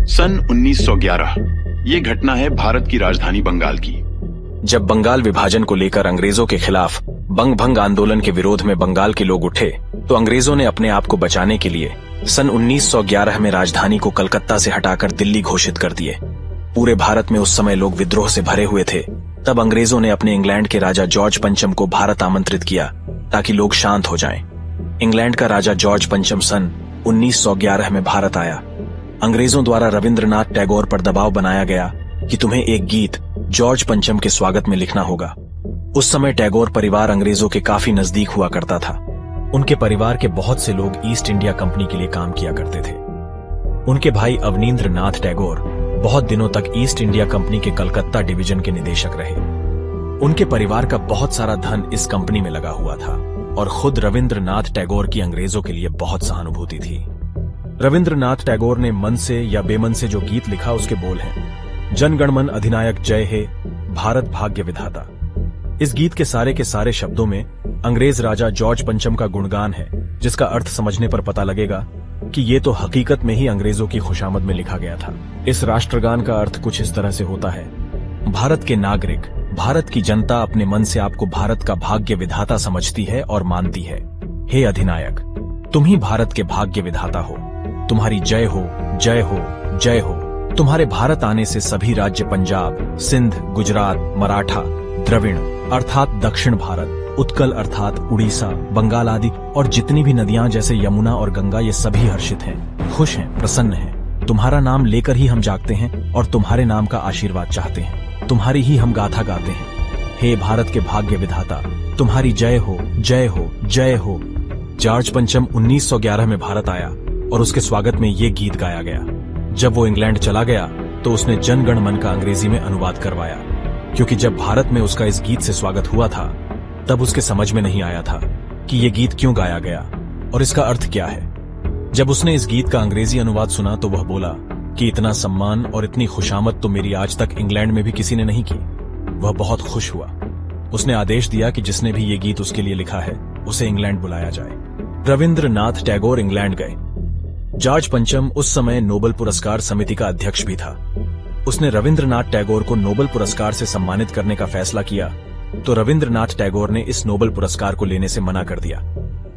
सन 1911 ये घटना है भारत की राजधानी बंगाल की। जब बंगाल विभाजन को लेकर अंग्रेजों के खिलाफ बंग भंग आंदोलन के विरोध में बंगाल के लोग उठे तो अंग्रेजों ने अपने आप को बचाने के लिए सन 1911 में राजधानी को कलकत्ता से हटाकर दिल्ली घोषित कर दिए। पूरे भारत में उस समय लोग विद्रोह से भरे हुए थे। तब अंग्रेजों ने अपने इंग्लैंड के राजा जॉर्ज पंचम को भारत आमंत्रित किया ताकि लोग शांत हो जाएं। इंग्लैंड का राजा जॉर्ज पंचम सन 1911 में भारत आया। अंग्रेजों द्वारा रविंद्रनाथ टैगोर पर दबाव बनाया गया कि तुम्हें एक गीत जॉर्ज पंचम के स्वागत में लिखना होगा। उस समय टैगोर परिवार अंग्रेजों के काफी नजदीक हुआ करता था। उनके परिवार के बहुत से लोग ईस्ट इंडिया कंपनी के लिए काम किया करते थे। उनके भाई अवनींद्र नाथ टैगोर बहुत दिनों तक ईस्ट इंडिया कंपनी के कलकत्ता डिवीजन के निदेशक रहे। उनके परिवार का बहुत सारा धन इस कंपनी में लगा हुआ था और खुद रविंद्रनाथ टैगोर की अंग्रेजों के लिए बहुत सहानुभूति थी। रविंद्रनाथ टैगोर ने मन से या बेमन से जो गीत लिखा उसके बोल हैं, जन गण मन अधिनायक जय हे, भारत भाग्य विधाता। इस गीत के सारे शब्दों में अंग्रेज राजा जॉर्ज पंचम का गुणगान है, जिसका अर्थ समझने पर पता लगेगा कि ये तो हकीकत में ही अंग्रेजों की खुशामद में लिखा गया था। इस राष्ट्रगान का अर्थ कुछ इस तरह से होता है, भारत के नागरिक, भारत की जनता अपने मन से आपको भारत का भाग्य विधाता समझती है और मानती है। हे अधिनायक, तुम ही भारत के भाग्य विधाता हो। तुम्हारी जय हो, जय हो, जय हो। तुम्हारे भारत आने से सभी राज्य पंजाब, सिंध, गुजरात, मराठा, द्रविड़ अर्थात दक्षिण भारत, उत्कल अर्थात उड़ीसा, बंगाल आदि और जितनी भी नदियां जैसे यमुना और गंगा, ये सभी हर्षित हैं, खुश हैं, प्रसन्न हैं। तुम्हारा नाम लेकर ही हम जागते हैं और तुम्हारे नाम का आशीर्वाद चाहते हैं। तुम्हारी ही हम गाथा गाते हैं। हे भारत के भाग्य विधाता, तुम्हारी जय हो, जय हो, जय हो। जॉर्ज पंचम 1911 में भारत आया और उसके स्वागत में ये गीत गाया गया। जब वो इंग्लैंड चला गया तो उसने जन गण मन का अंग्रेजी में अनुवाद करवाया, क्योंकि जब भारत में उसका इस गीत से स्वागत हुआ था तब उसके समझ में नहीं आया था कि ये गीत क्यों गाया गया और इसका अर्थ क्या है। जब उसने इस गीत का अंग्रेजी अनुवाद सुना तो वह बोला कि इतना सम्मान और इतनी खुशामद तो मेरी आज तक इंग्लैंड में भी किसी ने नहीं की। वह बहुत खुश हुआ। उसने आदेश दिया कि जिसने भी ये गीत उसके लिए लिखा है उसे इंग्लैंड बुलाया जाए। रविंद्रनाथ टैगोर इंग्लैंड गए। जॉर्ज पंचम उस समय नोबेल पुरस्कार समिति का अध्यक्ष भी था। उसने रविंद्रनाथ टैगोर को नोबेल पुरस्कार से सम्मानित करने का फैसला किया तो रविंद्रनाथ टैगोर ने इस नोबेल पुरस्कार को लेने से मना कर दिया,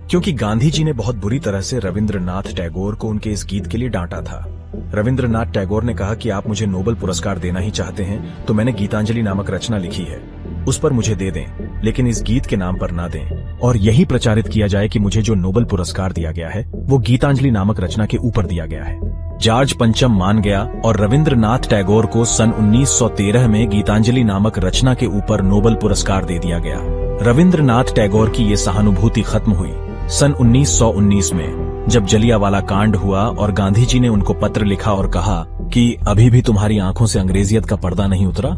क्योंकि गांधी जी ने बहुत बुरी तरह से रविंद्रनाथ टैगोर को उनके इस गीत के लिए डांटा था। रविंद्रनाथ टैगोर ने कहा कि आप मुझे नोबेल पुरस्कार देना ही चाहते हैं तो मैंने गीतांजलि नामक रचना लिखी है, उस पर मुझे दे दें, लेकिन इस गीत के नाम पर ना दें और यही प्रचारित किया जाए कि मुझे जो नोबेल पुरस्कार दिया गया है वो गीतांजलि नामक रचना के ऊपर दिया गया है। जॉर्ज पंचम मान गया और रविंद्रनाथ टैगोर को सन 1913 में गीतांजलि नामक रचना के ऊपर नोबेल पुरस्कार दे दिया गया। रविंद्रनाथ टैगोर की ये सहानुभूति खत्म हुई सन 1919 में, जब जलियांवाला कांड हुआ और गांधी जी ने उनको पत्र लिखा और कहा कि अभी भी तुम्हारी आंखों से अंग्रेजियत का पर्दा नहीं उतरा।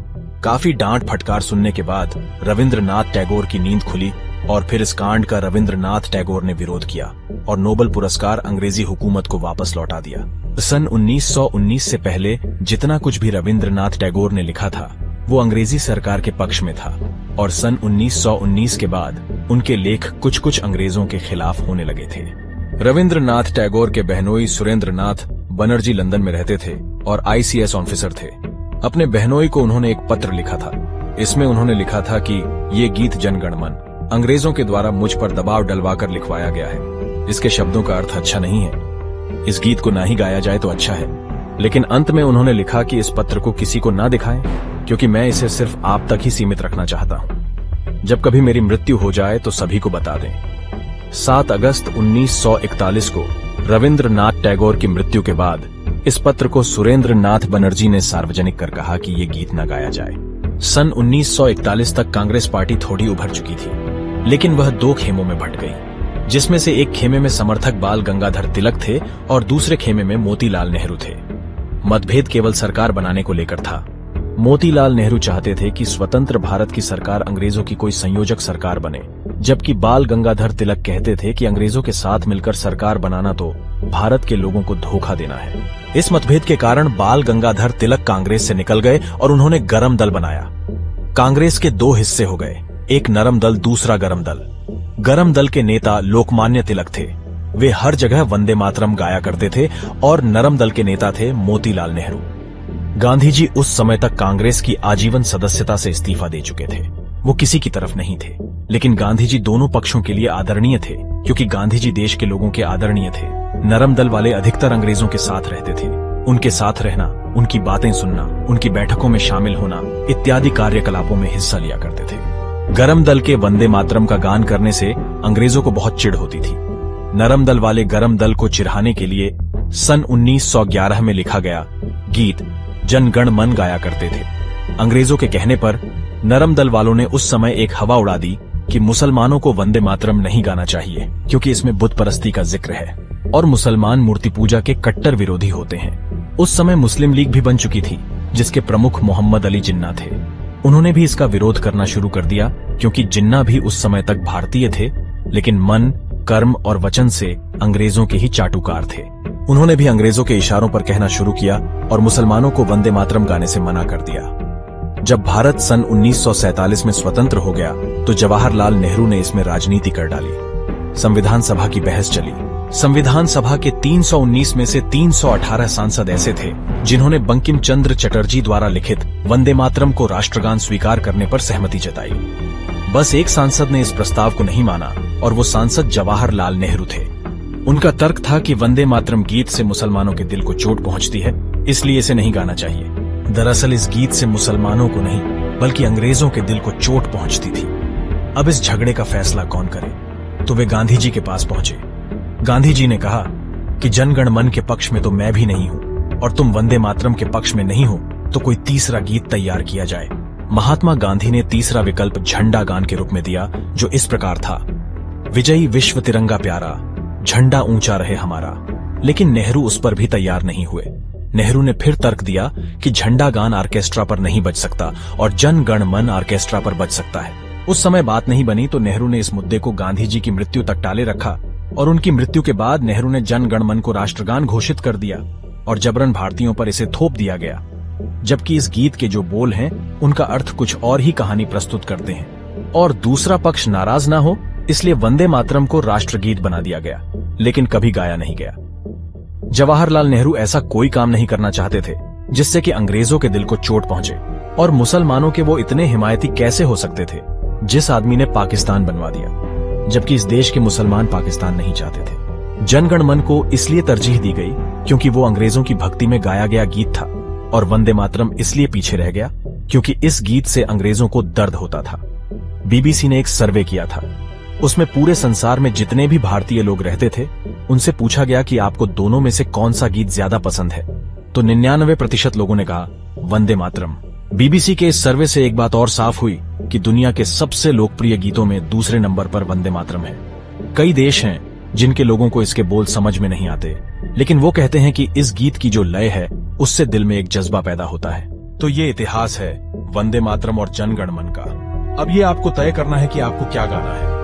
काफी डांट फटकार सुनने के बाद रविंद्रनाथ टैगोर की नींद खुली और फिर इस कांड का रविंद्रनाथ टैगोर ने विरोध किया और नोबेल पुरस्कार अंग्रेजी हुकूमत को वापस लौटा दिया। सन 1919 से पहले जितना कुछ भी रविंद्रनाथ टैगोर ने लिखा था वो अंग्रेजी सरकार के पक्ष में था और सन 1919 के बाद उनके लेख कुछ अंग्रेजों के खिलाफ होने लगे थे। रविंद्रनाथ टैगोर के बहनोई सुरेंद्रनाथ बनर्जी लंदन में रहते थे और ICS ऑफिसर थे। अपने बहनोई को उन्होंने एक पत्र लिखा था। इसमें उन्होंने लिखा था कि ये गीत जनगण मन अंग्रेजों के द्वारा मुझ पर दबाव डलवाकर लिखवाया गया है। इसके शब्दों का अर्थ अच्छा नहीं है। इस गीत को ना ही गाया जाए तो अच्छा है। लेकिन अंत में उन्होंने लिखा कि इस पत्र को किसी को ना दिखाएं, क्योंकि मैं इसे सिर्फ आप तक ही सीमित रखना चाहता हूं। जब कभी मेरी मृत्यु हो जाए तो सभी को बता दें। 7 अगस्त 1941 को रविंद्रनाथ टैगोर की मृत्यु के बाद इस पत्र को सुरेंद्रनाथ बनर्जी ने सार्वजनिक कर कहा कि ये गीत न गाया जाए। सन 1941 तक कांग्रेस पार्टी थोड़ी उभर चुकी थी, लेकिन वह 2 खेमों में बंट गई, जिसमें से एक खेमे में समर्थक बाल गंगाधर तिलक थे और दूसरे खेमे में मोतीलाल नेहरू थे। मतभेद केवल सरकार बनाने को लेकर था। मोतीलाल नेहरू चाहते थे कि स्वतंत्र भारत की सरकार अंग्रेजों की कोई संयोजक सरकार बने, जबकि बाल गंगाधर तिलक कहते थे कि अंग्रेजों के साथ मिलकर सरकार बनाना तो भारत के लोगों को धोखा देना है। इस मतभेद के कारण बाल गंगाधर तिलक कांग्रेस से निकल गए और उन्होंने गरम दल बनाया। कांग्रेस के 2 हिस्से हो गए, एक नरम दल, दूसरा गरम दल। गरम दल के नेता लोकमान्य तिलक थे वे हर जगह वंदे मातरम गाया करते थे और नरम दल के नेता थे मोतीलाल नेहरू। गांधी जी उस समय तक कांग्रेस की आजीवन सदस्यता से इस्तीफा दे चुके थे। वो किसी की तरफ नहीं थे, लेकिन गांधी जी दोनों पक्षों के लिए आदरणीय थे, क्योंकि गांधी जी देश के लोगों के आदरणीय थे। नरम दल वाले अधिकतर अंग्रेजों के साथ रहते थे। उनके साथ रहना, उनकी बातें सुनना, उनकी बैठकों में शामिल होना इत्यादि कार्यकलापों में हिस्सा लिया करते थे। गरम दल के वंदे मातरम का गान करने से अंग्रेजों को बहुत चिढ़ होती थी। नरम दल वाले गरम दल को चिढ़ाने के लिए सन 1911 में लिखा गया गीत जन गण मन गाया करते थे। अंग्रेजों के कहने पर नरम दल वालों ने उस समय एक हवा उड़ा दी कि मुसलमानों को वंदे मातरम नहीं गाना चाहिए, क्योंकि इसमें बुत परस्ती का जिक्र है और मुसलमान मूर्ति पूजा के कट्टर विरोधी होते हैं। उस समय मुस्लिम लीग भी बन चुकी थी, जिसके प्रमुख मोहम्मद अली जिन्ना थे। उन्होंने भी इसका विरोध करना शुरू कर दिया, क्योंकि जिन्ना भी उस समय तक भारतीय थे, लेकिन मन, कर्म और वचन से अंग्रेजों के ही चाटुकार थे। उन्होंने भी अंग्रेजों के इशारों पर कहना शुरू किया और मुसलमानों को वंदे मातरम गाने से मना कर दिया। जब भारत सन 1947 में स्वतंत्र हो गया तो जवाहरलाल नेहरू ने इसमें राजनीति कर डाली। संविधान सभा की बहस चली। संविधान सभा के 319 में से 318 सांसद ऐसे थे जिन्होंने बंकिम चंद्र चटर्जी द्वारा लिखित वंदे मातरम को राष्ट्रगान स्वीकार करने पर सहमति जताई। बस एक सांसद ने इस प्रस्ताव को नहीं माना और वो सांसद जवाहरलाल नेहरू थे। उनका तर्क था कि वंदे मातरम गीत से मुसलमानों के दिल को चोट पहुंचती है, इसलिए इसे नहीं गाना चाहिए। दरअसल इस गीत से मुसलमानों को नहीं, बल्कि अंग्रेजों के दिल को चोट पहुंचती थी। अब इस झगड़े का फैसला कौन करे? तो वे गांधी जी के पास पहुंचे। गांधी जी ने कहा कि जनगण मन के पक्ष में तो मैं भी नहीं हूं और तुम वंदे मातरम के पक्ष में नहीं हो, तो कोई तीसरा गीत तैयार किया जाए। महात्मा गांधी ने तीसरा विकल्प झंडा गान के रूप में दिया, जो इस प्रकार था, विजयी विश्व तिरंगा प्यारा, झंडा ऊंचा रहे हमारा। लेकिन नेहरू उस पर भी तैयार नहीं हुए। नेहरू ने फिर तर्क दिया कि झंडा गान ऑर्केस्ट्रा पर नहीं बज सकता और जन गण मन ऑर्केस्ट्रा पर बज सकता है। उस समय बात नहीं बनी तो नेहरू ने इस मुद्दे को गांधी जी की मृत्यु तक टाले रखा और उनकी मृत्यु के बाद नेहरू ने जन गण मन को राष्ट्रगान घोषित कर दिया और जबरन भारतीयों पर इसे थोप दिया गया। जबकि इस गीत के जो बोल हैं उनका अर्थ कुछ और ही कहानी प्रस्तुत करते हैं और दूसरा पक्ष नाराज ना हो, इसलिए वंदे मातरम को राष्ट्रगीत बना दिया गया, लेकिन कभी गाया नहीं गया। जवाहरलाल नेहरू ऐसा कोई काम नहीं करना चाहते थे जिससे कि अंग्रेजों के दिल को चोट पहुंचे, और मुसलमानों के वो इतने हिमायती कैसे हो सकते थे जिस आदमी ने पाकिस्तान बनवा दिया, जबकि इस देश के मुसलमान पाकिस्तान नहीं चाहते थे। जनगण मन को इसलिए तरजीह दी गई क्योंकि वो अंग्रेजों की भक्ति में गाया गया गीत था, और वंदे मातरम इसलिए पीछे रह गया क्योंकि इस गीत से अंग्रेजों को दर्द होता था। बीबीसी ने एक सर्वे किया था। उसमें पूरे संसार में जितने भी भारतीय लोग रहते थे उनसे पूछा गया कि आपको दोनों में से कौन सा गीत ज्यादा पसंद है, तो 99% लोगों ने कहा वंदे मातरम। बीबीसी के इस सर्वे से एक बात और साफ हुई कि दुनिया के सबसे लोकप्रिय गीतों में दूसरे नंबर पर वंदे मातरम है। कई देश हैं जिनके लोगों को इसके बोल समझ में नहीं आते, लेकिन वो कहते हैं कि इस गीत की जो लय है उससे दिल में एक जज्बा पैदा होता है। तो ये इतिहास है वंदे मातरम और जनगण मन का। अब ये आपको तय करना है कि आपको क्या गाना है।